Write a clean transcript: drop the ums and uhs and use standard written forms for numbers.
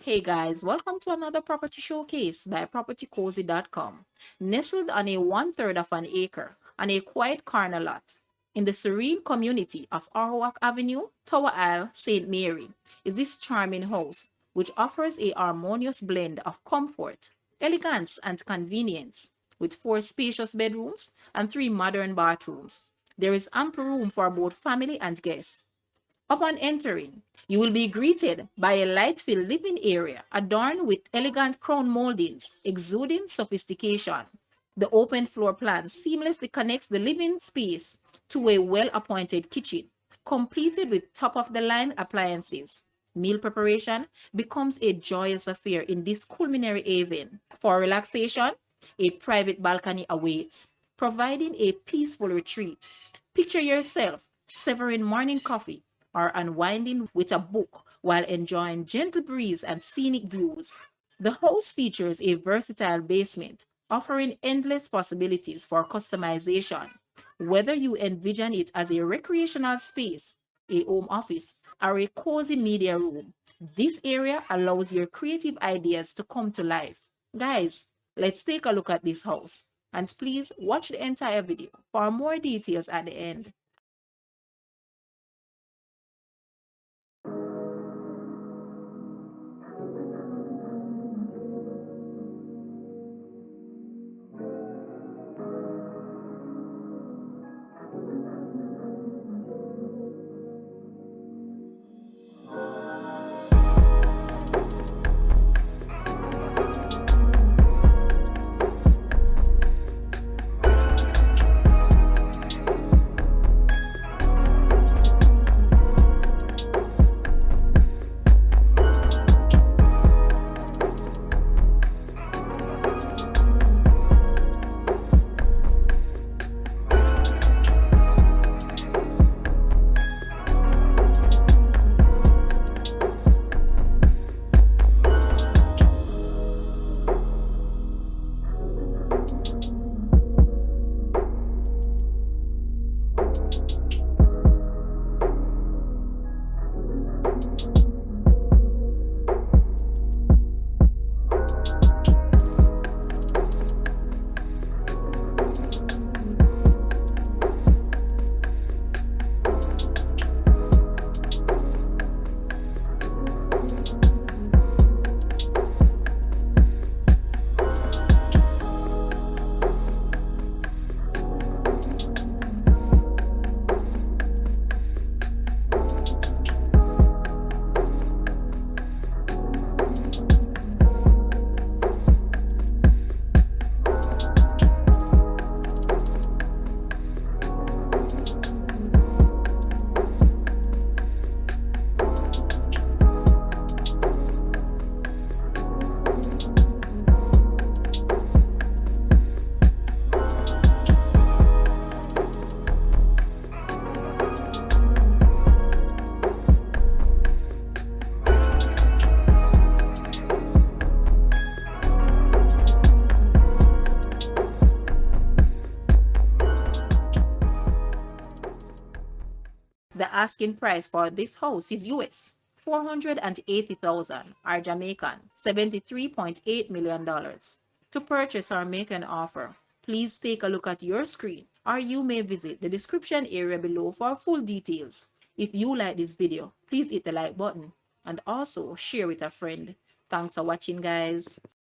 Hey guys, welcome to another property showcase by propertycozy.com. Nestled on a one-third of an acre on a quiet corner lot in the serene community of Arawak Avenue, Tower Isle, St. Mary, is this charming house which offers a harmonious blend of comfort, elegance, and convenience with 4 spacious bedrooms and 3 modern bathrooms. There is ample room for both family and guests. Upon entering, you will be greeted by a light-filled living area adorned with elegant crown moldings, exuding sophistication. The open floor plan seamlessly connects the living space to a well-appointed kitchen, completed with top-of-the-line appliances. Meal preparation becomes a joyous affair in this culinary haven. For relaxation, a private balcony awaits, providing a peaceful retreat. Picture yourself savoring morning coffee or unwinding with a book while enjoying gentle breeze and scenic views. The house features a versatile basement, offering endless possibilities for customization. Whether you envision it as a recreational space, a home office, or a cozy media room, this area allows your creative ideas to come to life. Guys, let's take a look at this house. And please watch the entire video for more details at the end. The asking price for this house is US 480,000 or Jamaican $73.8 million. To purchase or make an offer, please take a look at your screen or you may visit the description area below for full details. If you like this video, please hit the like button and also share with a friend. Thanks for watching, guys.